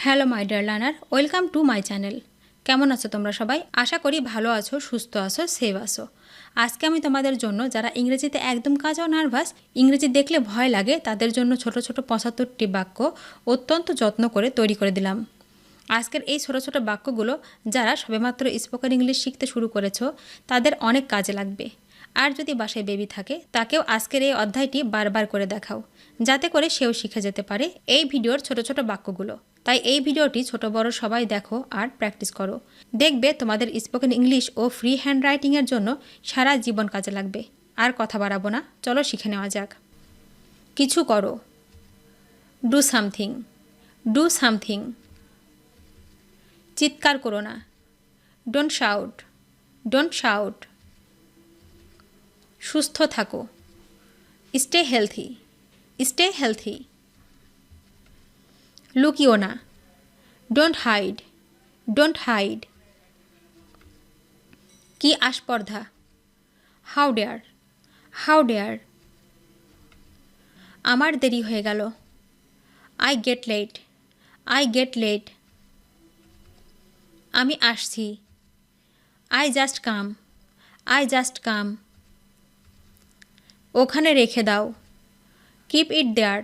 Hello my dear learner, welcome to my channel. কেমন আছো তোমরা সবাই? আশা করি ভালো আছো, সুস্থ আছো, সেভ আছো। আজকে আমি তোমাদের জন্য যারা ইংরেজিতে একদম কাঁচাও নার্ভাস, ইংরেজি দেখলে ভয় লাগে, তাদের জন্য ছোট ছোট ৭৫টি বাক্য অত্যন্ত যত্ন করে তৈরি করে দিলাম। আজকের এই ছোট ছোট বাক্যগুলো যারা সবেমাত্র স্পোকেন ইংলিশ শিখতে শুরু করেছো তাদের অনেক কাজে লাগবে। আর যদি বাসায় বেবি থাকে তাকেও আজকের এই অধ্যায়টি বারবার করে দেখাও, যাতে করে সেও শিখে যেতে পারে এই ভিডিওর ছোট ছোট বাক্যগুলো। তাই এই ভিডিওটি ছোট বড় সবাই দেখো আর প্র্যাকটিস করো। দেখবে তোমাদের স্পোকেন ইংলিশ ও ফ্রি হ্যান্ড রাইটিংয়ের জন্য সারা জীবন কাজে লাগবে। আর কথা বাড়াবো না, চলো শিখে নেওয়া যাক। কিছু করো, ডু সামথিং, ডু সামথিং। চিৎকার করো না, ডোন্ট শাউট, ডোন্ট শাউট। সুস্থ থাকো, স্টে হেলথি, স্টে হেলথি। লুকিও না, ডোন্ট হাইড, ডোন্ট হাইড। কি আস্পর্ধা, হাউ ডেয়ার, হাউ ডেয়ার। আমার দেরি হয়ে গেল, I get late, I get late. আমি আসছি, I just come, I just come. ওখানে রেখে দাও, keep it there,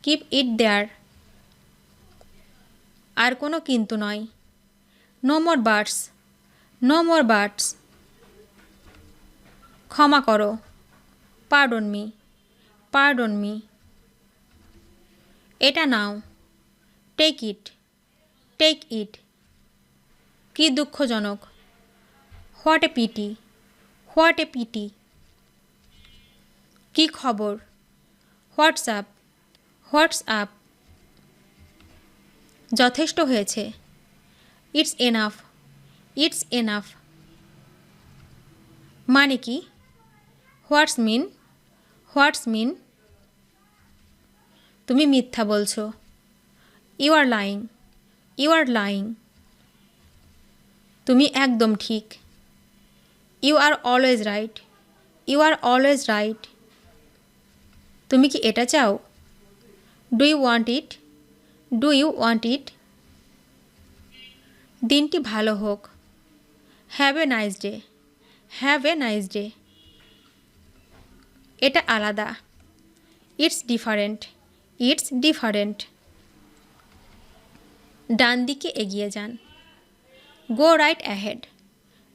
keep it দেয়ার। আর কোনো কিন্তু নয়, no more birds, no more birds. ক্ষমা করো, পার্ডন মি, পার্ডন মি। এটা নাও, টেক ইট, টেক ইট। কি দুঃখজনক, what a pity, what a pity. কি খবর, হোয়াটসঅ্যাপ, হোয়াটসঅ্যাপ। যথেষ্ট হয়েছে, ইটস এনাফ, ইটস এনাফ। মানে কি, হোয়াটস মিন, হোয়াটস মিন। তুমি মিথ্যা বলছো, you are lying, you are lying. তুমি একদম ঠিক, you are always right, you are always right. তুমি কি এটা চাও, do you want it, do you want it. দিনটি ভালো হোক, have a nice day, have a nice day. এটা আলাদা, ইটস ডিফারেন্ট, ইটস ডিফারেন্ট। ডান দিকে এগিয়ে যান, go right ahead,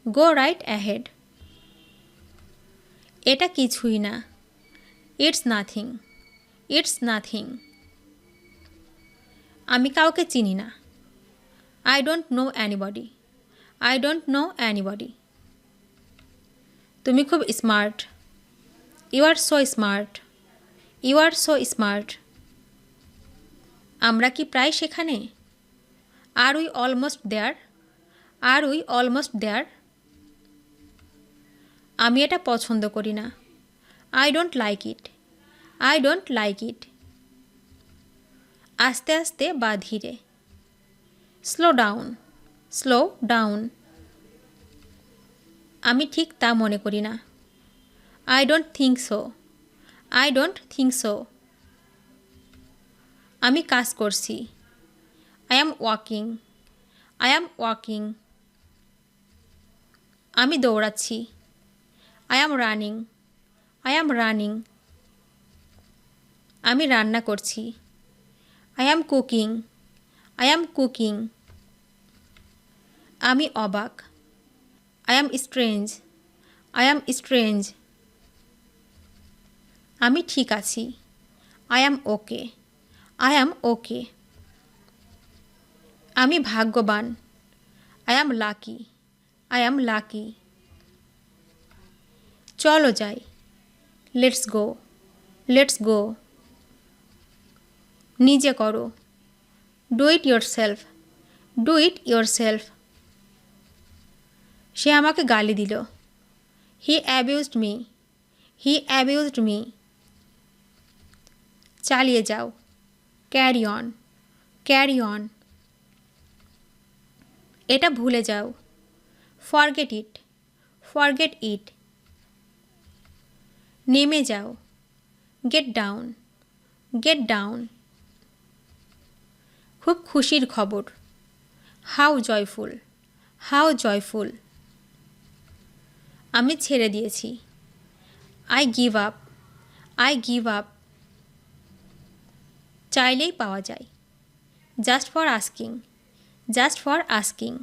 go right ahead. এটা কিছুই না, ইটস নাথিং, ইটস নাথিং। আমি কাউকে চিনি না, I don't know anybody, I don't know anybody. তুমি খুব smart, you are so smart, you are so smart. আমরা কি প্রায় সেখানে, are we almost there, are we almost there. আমি এটা পছন্দ করি না, I don't like it, I don't like it. আস্তে আস্তে বা ধীরে, স্লো ডাউন, স্লো ডাউন। আমি ঠিক তা মনে করি না, I don't think so, I don't think so. আমি কাজ করছি, I am working, I am working. আমি দৌড়াচ্ছি, I am running, I am running. আমি রান্না করছি, I am cooking, I am cooking. আমি অবাক, I am strange, I am strange. আমি ঠিক আছি, I am okay, I am okay. আমি ভাগ্যবান, I am lucky, I am lucky. চলো যাই, লেটস গো, লেটস গো। নিজে করো, do it yourself, do it yourself. সে আমাকে গালি দিল, he abused me, he abused me. চালিয়ে যাও, ক্যারি অন, ক্যারি অন। এটা ভুলে যাও, ফরগেট ইট, ফরগেট ইট। নেমে যাও, গেট ডাউন, গেট ডাউন। খুব খুশির খবর। How joyful, how joyful. আমি ছেড়ে দিয়েছি। I give up, I give up. চাইলেই পাওয়া যায়। Just for asking, just for asking.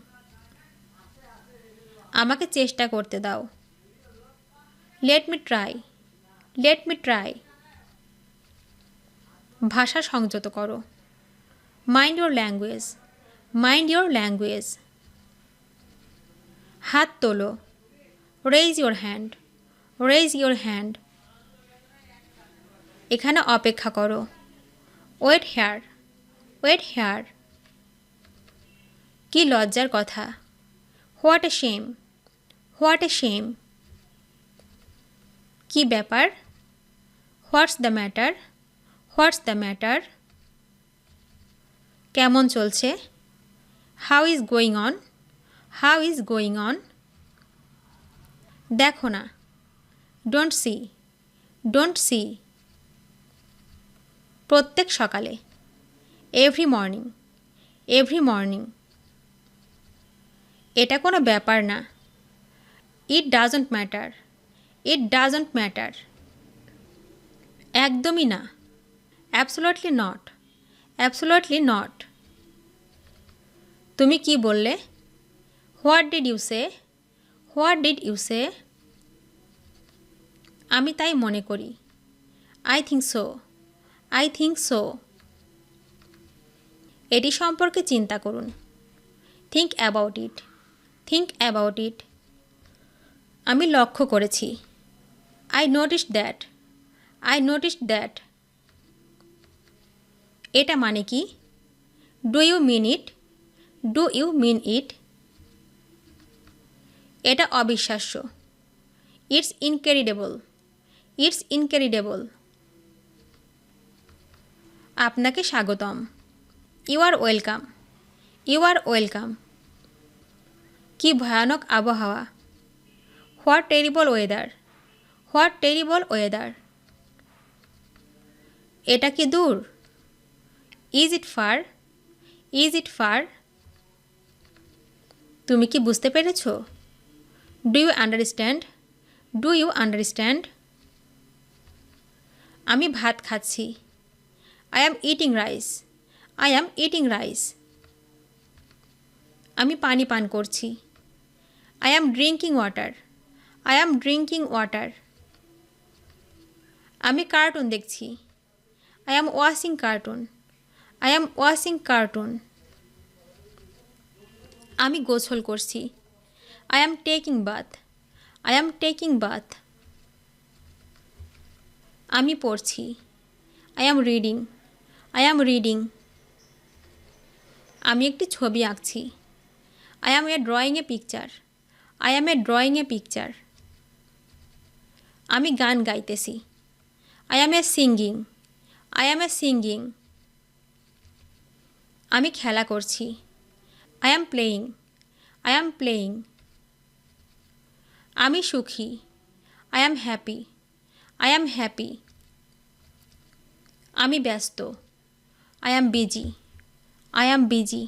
আমাকে চেষ্টা করতে দাও। Let me try, let me try. ভাষা সংযত করো। Mind your language, mind your language. হাত তোলো। Raise your hand, raise your hand. এখানে অপেক্ষা করো। Wait here, wait here. কি লজ্জার কথা। What a shame, what a shame. কি ব্যাপার। What's the matter, what's the matter. কেমন চলছে। How is going on, how is going on. দেখো না। Don't see, don't see. প্রত্যেক সকালে। Every morning, every morning. এটা কোনো ব্যাপার না। It doesn't matter, it doesn't matter. একদমই না। Absolutely not, absolutely not. তুমি কি বললে। What did you say, what did you say. আমি তাই মনে করি। I think so, I think so. এটি সম্পর্কে চিন্তা করুন। Think about it, think about it. আমি লক্ষ্য করেছি। I noticed that, I noticed that. এটা মানে কি। Do you mean it, do you mean it. এটা অবিশ্বাস্য। It's incredible, it's incredible. আপনাকে স্বাগতম। You are welcome, you are welcome. কি ভয়ানক আবহাওয়া। What terrible weather, what terrible weather. এটা কি দূর। Is it far, is it far. তুমি কি বুঝতে পেরেছ। Do you understand, do you understand. আমি ভাত খাচ্ছি। I am eating rice, I am eating rice. আমি পানি পান করছি। I am drinking water, I am drinking water. আমি কার্টুন দেখছি। I am watching cartoon, I am watching cartoon. আমি গোসল করছি। I am taking bath, I am taking bath. আমি পড়ছি। I am reading, I am reading. আমি একটি ছবি আঁকছি। I am a drawing a picture, I am a drawing a picture. আমি গান গাইতেছি। I am A singing, I am A singing. আমি খেলা করছি। I am playing, I am playing. আমি সুখী। I am happy, I am happy. আমি ব্যস্ত। I am busy, I am busy.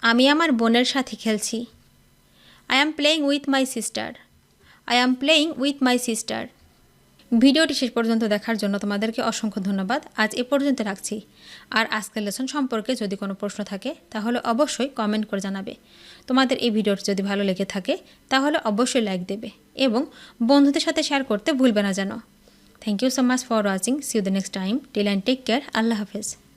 আমি আমার বোনের সাথে খেলছি। I am playing with my sister, I am playing with my sister. ভিডিওটি শেষ পর্যন্ত দেখার জন্য তোমাদেরকে অসংখ্য ধন্যবাদ। আজ এ পর্যন্ত রাখছি। আর আজকের লেসন সম্পর্কে যদি কোনো প্রশ্ন থাকে তাহলে অবশ্যই কমেন্ট করে জানাবে। তোমাদের এই ভিডিওটি যদি ভালো লেগে থাকে তাহলে অবশ্যই লাইক দেবে এবং বন্ধুদের সাথে শেয়ার করতে ভুলবে না যেন। Thank you so much for watching. See you the next time. Till and take care. আল্লাহ হাফেজ।